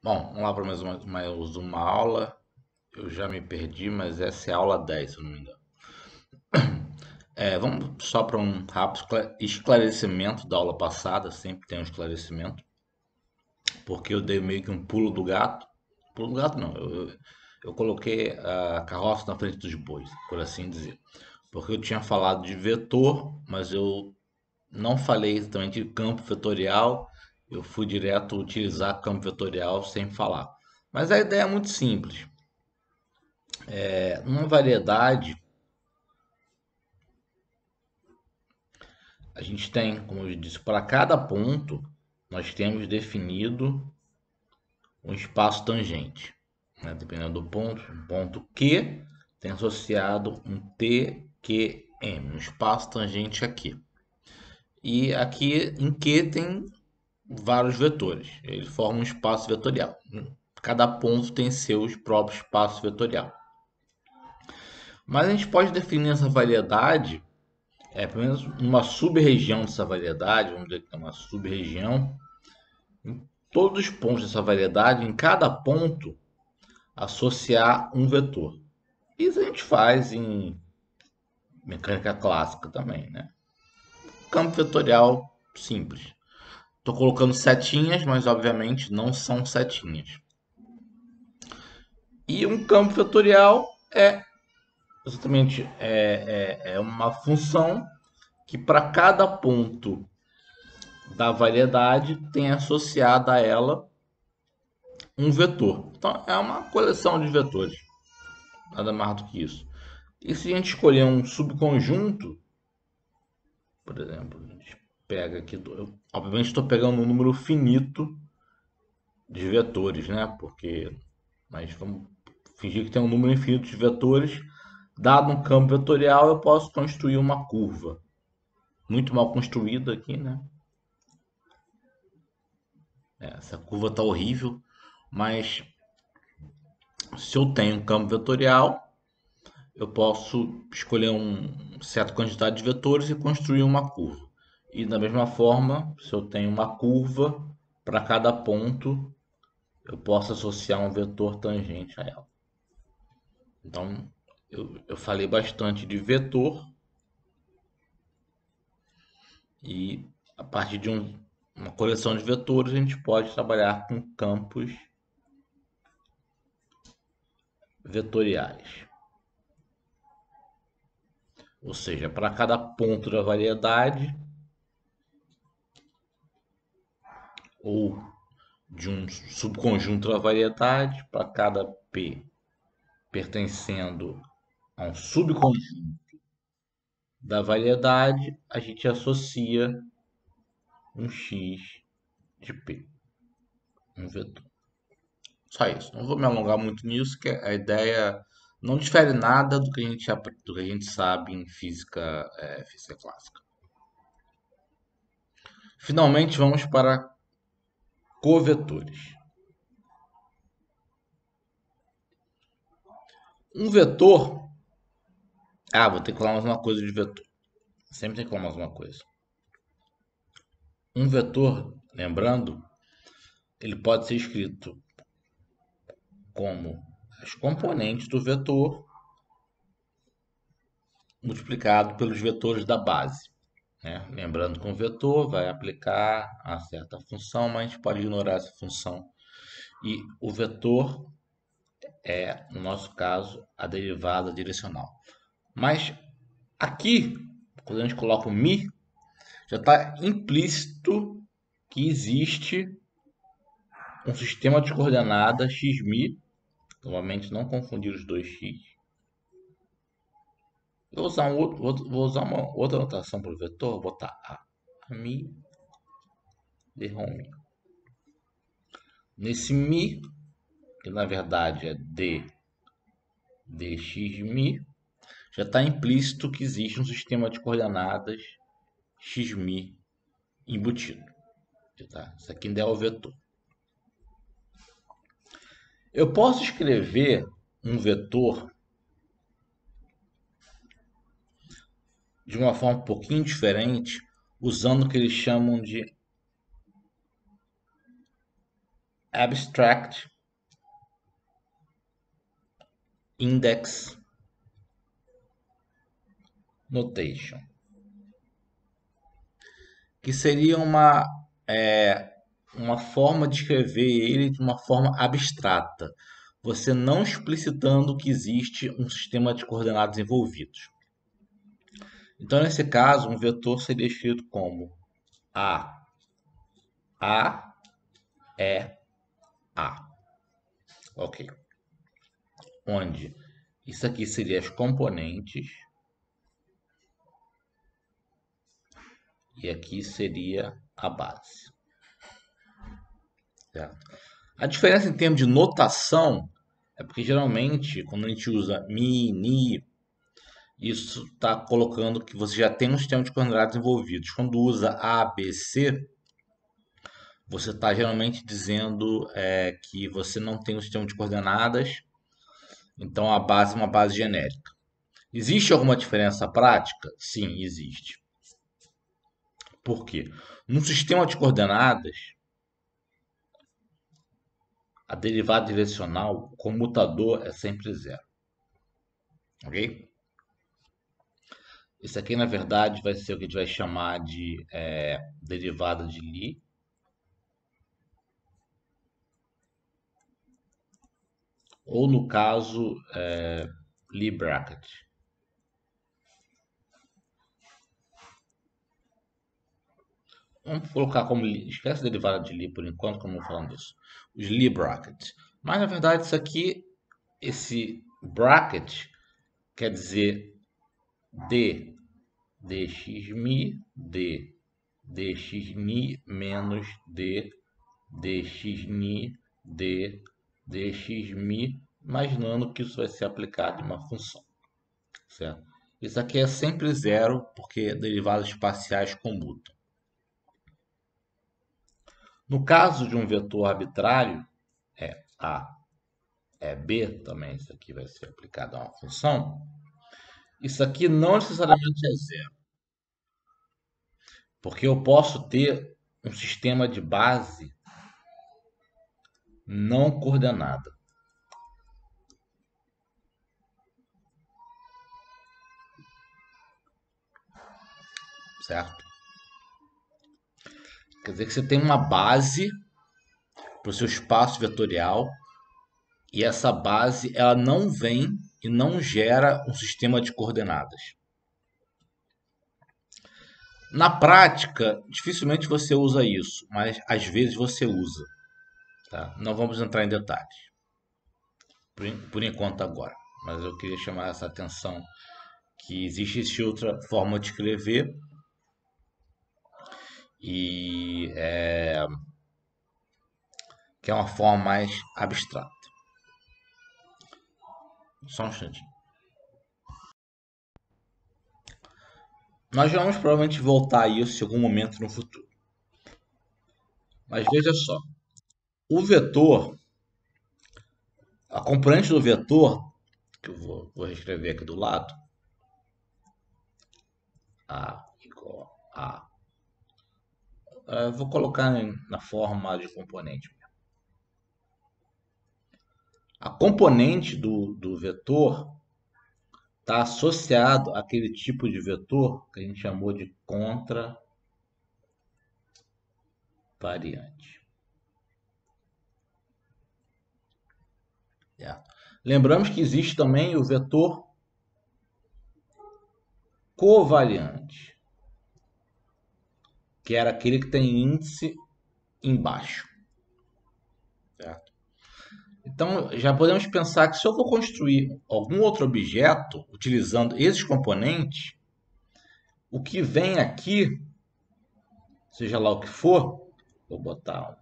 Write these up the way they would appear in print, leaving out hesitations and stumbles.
Bom, vamos lá para mais uma aula. Eu já me perdi, mas essa é a aula 10, se eu não me engano. Vamos só para um rápido esclarecimento da aula passada, sempre tem um esclarecimento, porque eu dei meio que um pulo do gato. Pulo do gato não, eu coloquei a carroça na frente dos bois, por assim dizer. Porque eu tinha falado de vetor, mas eu não falei exatamente de campo vetorial, eu fui direto utilizar campo vetorial sem falar. Mas a ideia é muito simples. Uma variedade, a gente tem, como eu disse, para cada ponto, nós temos definido um espaço tangente, né? Dependendo do ponto, um ponto Q tem associado um TQM, um espaço tangente aqui. E aqui em Q tem vários vetores, ele forma um espaço vetorial. Cada ponto tem seu próprio espaço vetorial. Mas a gente pode definir essa variedade, pelo menos uma sub-região dessa variedade, vamos dizer que é uma sub-região, todos os pontos dessa variedade, em cada ponto, associar um vetor. Isso a gente faz em mecânica clássica também, né? Campo vetorial simples. Estou colocando setinhas, mas obviamente não são setinhas. E um campo vetorial é exatamente uma função que para cada ponto da variedade tem associada a ela um vetor. Então é uma coleção de vetores, nada mais do que isso. E se a gente escolher um subconjunto, por exemplo, a gente pega aqui, obviamente estou pegando um número finito de vetores, né? Porque mas vamos fingir que tem um número infinito de vetores. Dado um campo vetorial, eu posso construir uma curva. Muito mal construída aqui, né? Essa curva está horrível, mas se eu tenho um campo vetorial, eu posso escolher uma certa quantidade de vetores e construir uma curva. E da mesma forma, se eu tenho uma curva, para cada ponto eu posso associar um vetor tangente a ela. Então, eu falei bastante de vetor e a partir de uma coleção de vetores a gente pode trabalhar com campos vetoriais. Ou seja, para cada ponto da variedade ou de um subconjunto da variedade, para cada P pertencendo a um subconjunto da variedade, a gente associa um X de P, um vetor. Só isso. Não vou me alongar muito nisso, que a ideia não difere nada do que a gente sabe em física, física clássica. Finalmente, vamos para covetores. Um vetor. Vou ter que falar mais uma coisa de vetor. Sempre tem que falar mais uma coisa. Um vetor, lembrando, ele pode ser escrito como as componentes do vetor multiplicado pelos vetores da base, né? Lembrando que um vetor vai aplicar a certa função, mas a gente pode ignorar essa função. E o vetor é, no nosso caso, a derivada direcional. Mas aqui, quando a gente coloca o mi, já está implícito que existe um sistema de coordenadas xmi, novamente não confundir os dois x. Vou usar uma outra notação para o vetor, vou botar a mi de home. Nesse mi, que na verdade é d dxmi, já está implícito que existe um sistema de coordenadas xmi embutido. Tá? Isso aqui ainda é o vetor. Eu posso escrever um vetor de uma forma um pouquinho diferente, usando o que eles chamam de Abstract Index Notation, que seria uma forma de escrever ele de uma forma abstrata, você não explicitando que existe um sistema de coordenadas envolvidos. Então, nesse caso, um vetor seria escrito como A, A, E, A. Ok. Onde isso aqui seria as componentes e aqui seria a base. Certo? A diferença em termos de notação é porque geralmente quando a gente usa mi, ni, isso está colocando que você já tem um sistema de coordenadas envolvidos. Quando usa A, B, C, você está geralmente dizendo que você não tem um sistema de coordenadas, então a base é uma base genérica. Existe alguma diferença prática? Sim, existe. Por quê? Num sistema de coordenadas, a derivada direcional, o comutador é sempre zero. Ok? Isso aqui, na verdade, vai ser o que a gente vai chamar de derivada de Lie. Ou, no caso, Lie bracket. Vamos colocar como Lie. Esquece a derivada de Lie por enquanto, como eu falando disso. Os Lie brackets. Mas, na verdade, isso aqui, esse bracket, quer dizer D, dxmi, D, dxni menos D, dxni, D, dxmi, imaginando que isso vai ser aplicado em uma função, certo? Isso aqui é sempre zero, porque derivadas parciais comutam. No caso de um vetor arbitrário, é A, é B, também isso aqui vai ser aplicado a uma função, isso aqui não necessariamente é zero, porque eu posso ter um sistema de base não coordenada, certo? Quer dizer que você tem uma base para o seu espaço vetorial e essa base ela não vem e não gera um sistema de coordenadas. Na prática, dificilmente você usa isso, mas às vezes você usa. Tá? Não vamos entrar em detalhes por enquanto agora, mas eu queria chamar essa atenção que existe outra forma de escrever e que é uma forma mais abstrata. Só um instantinho. Nós vamos provavelmente voltar a isso em algum momento no futuro. Mas veja só, o vetor, a componente do vetor, que eu vou reescrever aqui do lado, A igual a. Vou colocar na forma de componente. A componente do vetor está associado àquele tipo de vetor que a gente chamou de contravariante. Certo? Lembramos que existe também o vetor covariante, que era aquele que tem índice embaixo. Certo? Então, já podemos pensar que se eu for construir algum outro objeto utilizando esses componentes, o que vem aqui, seja lá o que for, vou botar um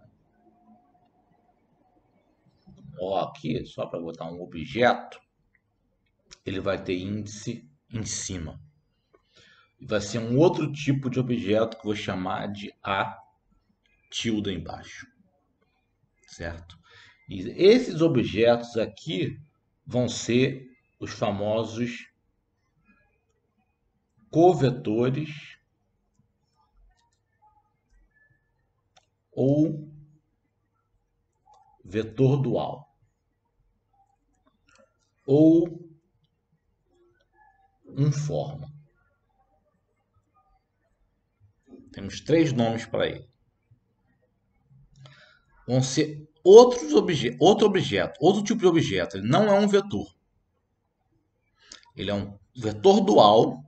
O aqui, só para botar um objeto, ele vai ter índice em cima. E vai ser um outro tipo de objeto que eu vou chamar de A tilde embaixo. Certo? E esses objetos aqui vão ser os famosos covetores ou vetor dual ou um forma. Temos 3 nomes para ele. Vão ser outro objeto, outro tipo de objeto. Ele não é um vetor. Ele é um vetor dual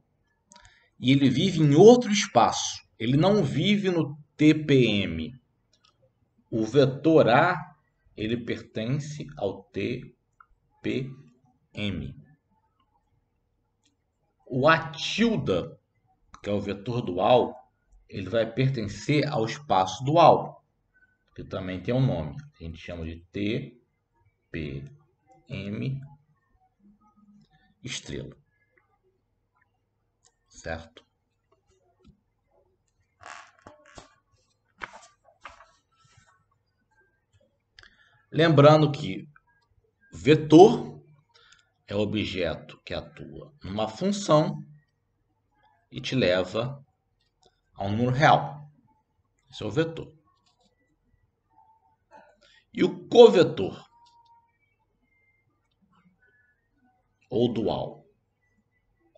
e ele vive em outro espaço. Ele não vive no TPM. O vetor A, ele pertence ao TPM. O A tilde, que é o vetor dual, ele vai pertencer ao espaço dual, que também tem um nome. A gente chama de TPM estrela. Certo? Lembrando que vetor é o objeto que atua numa função e te leva a um número real. Esse é o vetor. E o covetor, ou dual,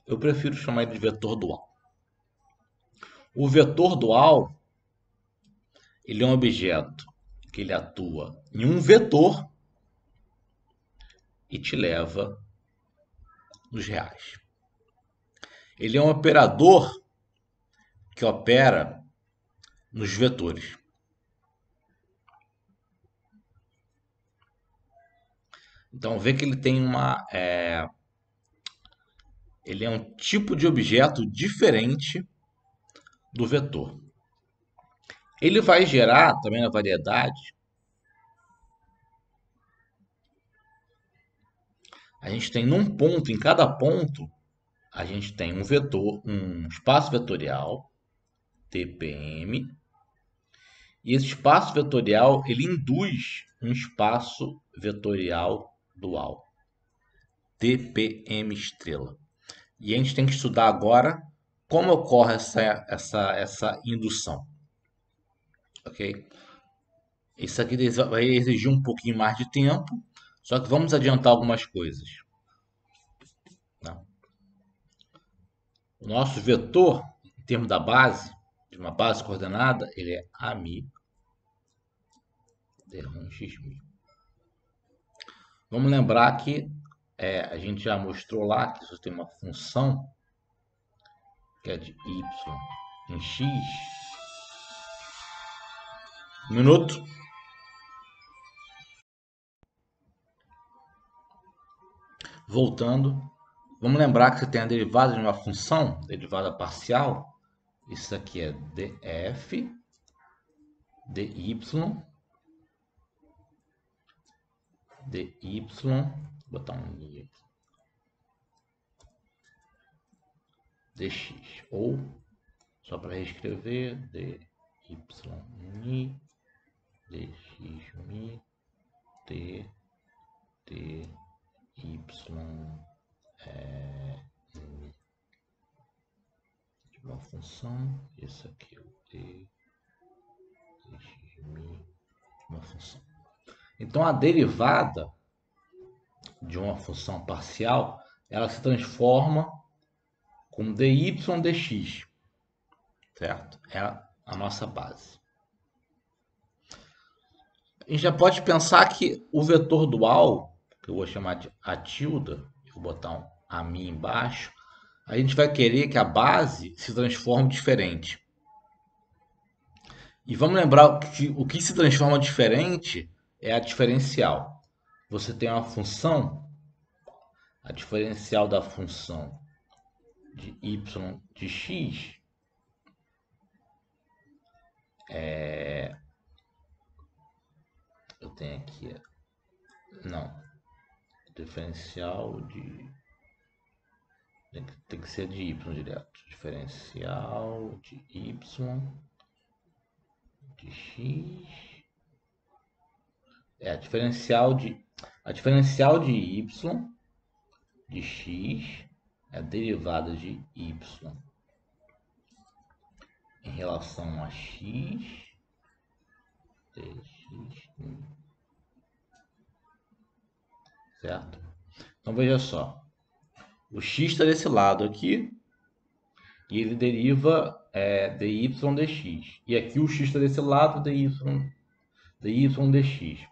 eu prefiro chamar ele de vetor dual. O vetor dual, ele é um objeto que ele atua em um vetor e te leva nos reais. Ele é um operador que opera nos vetores. Então vê que ele tem ele é um tipo de objeto diferente do vetor. Ele vai gerar também na variedade. A gente tem num ponto, em cada ponto, a gente tem um vetor, um espaço vetorial, TPM, e esse espaço vetorial ele induz um espaço vetorial dual, TPM estrela. E a gente tem que estudar agora como ocorre essa indução. Ok? Isso aqui vai exigir um pouquinho mais de tempo, só que vamos adiantar algumas coisas. Tá? O nosso vetor, em termos da base, de uma base coordenada, ele é AMI d1xmi. Vamos lembrar que a gente já mostrou lá que isso tem uma função que é de y em x. Um minuto. Voltando. Vamos lembrar que você tem a derivada de uma função, derivada parcial. Isso aqui é df, dy, vou botar um i, dx, ou, só para reescrever, dy mi, dx mi, t, y, de uma função, isso aqui é o t, dx mi, de uma função. Então a derivada de uma função parcial, ela se transforma com dy dx, certo? É a nossa base. A gente já pode pensar que o vetor dual, que eu vou chamar de a tilde, eu vou botar um a mim embaixo, a gente vai querer que a base se transforme diferente. E vamos lembrar que o que se transforma diferente é a diferencial. Você tem uma função, a diferencial da função de y de x eu tenho aqui, não, diferencial de, tem que ser de y direto, diferencial de y de x, a diferencial de y de x é a derivada de y em relação a x dx certo? Então veja só, o x está desse lado aqui e ele deriva dy dx. E aqui o x está desse lado, dy dx.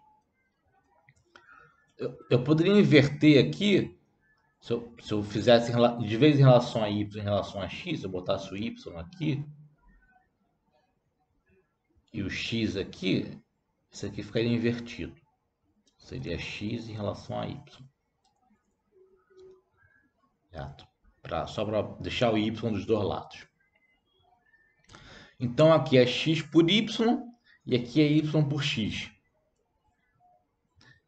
Eu poderia inverter aqui, se eu fizesse de vez em relação a y em relação a x, eu botasse o y aqui e o x aqui, isso aqui ficaria invertido. Seria x em relação a y. Certo? Só para deixar o y dos dois lados. Então aqui é x por y e aqui é y por x.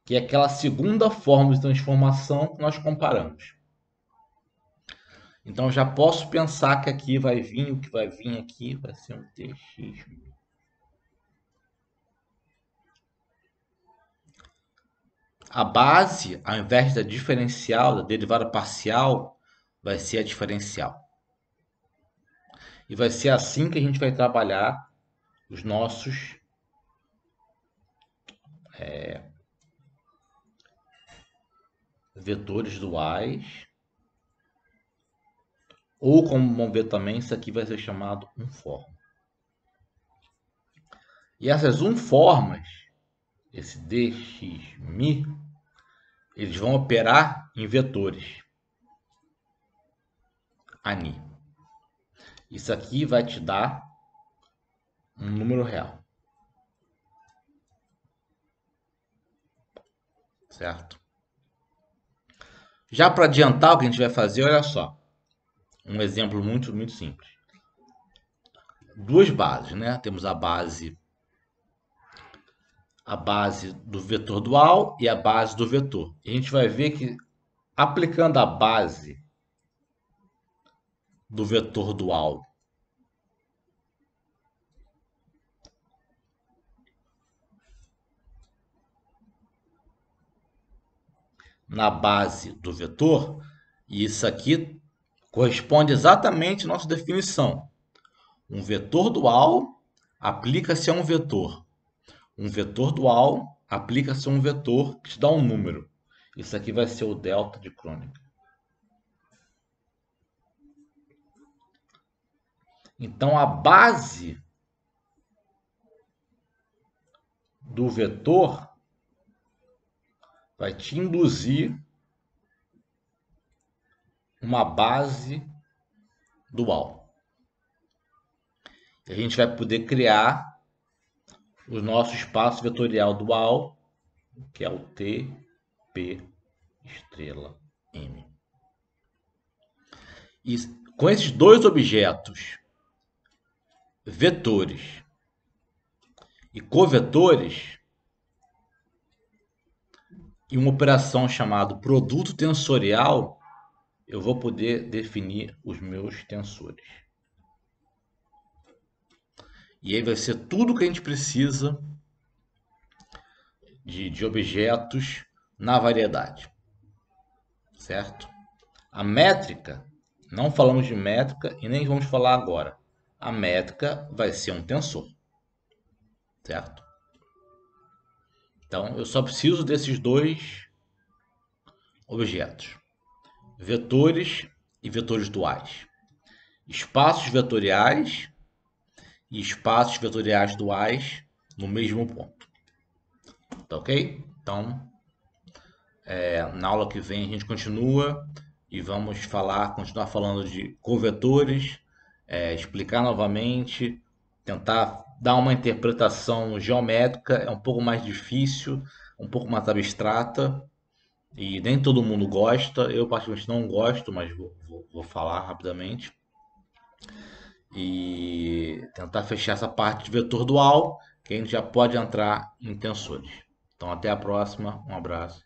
Que é aquela segunda forma de transformação que nós comparamos. Então já posso pensar que aqui vai vir, o que vai vir aqui vai ser um tx. A base, ao invés da diferencial, da derivada parcial, vai ser a diferencial. E vai ser assim que a gente vai trabalhar os nossos vetores duais. Ou, como vamos ver também, isso aqui vai ser chamado unforma. E essas unformas, esse dx_mi, eles vão operar em vetores. Ani. Isso aqui vai te dar um número real. Certo? Já para adiantar o que a gente vai fazer, olha só. Um exemplo muito, muito simples. Duas bases, né? Temos a base do vetor dual e a base do vetor. E a gente vai ver que aplicando a base do vetor dual na base do vetor, e isso aqui corresponde exatamente à nossa definição. Um vetor dual aplica-se a um vetor. Um vetor dual aplica-se a um vetor que te dá um número. Isso aqui vai ser o delta de Kronecker. Então, a base do vetor vai te induzir uma base dual. E a gente vai poder criar o nosso espaço vetorial dual, que é o T, P, estrela, M. E com esses dois objetos, vetores e covetores, em uma operação chamada produto tensorial, eu vou poder definir os meus tensores. E aí vai ser tudo que a gente precisa de objetos na variedade. Certo? A métrica, não falamos de métrica e nem vamos falar agora. A métrica vai ser um tensor. Certo? Então, eu só preciso desses dois objetos. Vetores e vetores duais. Espaços vetoriais e espaços vetoriais duais no mesmo ponto. Tá ok? Então, na aula que vem a gente continua e vamos continuar falando de covetores, explicar novamente, tentar dar uma interpretação geométrica, é um pouco mais difícil, um pouco mais abstrata, e nem todo mundo gosta, eu particularmente não gosto, mas vou falar rapidamente. E tentar fechar essa parte de vetor dual, que a gente já pode entrar em tensores. Então até a próxima, um abraço.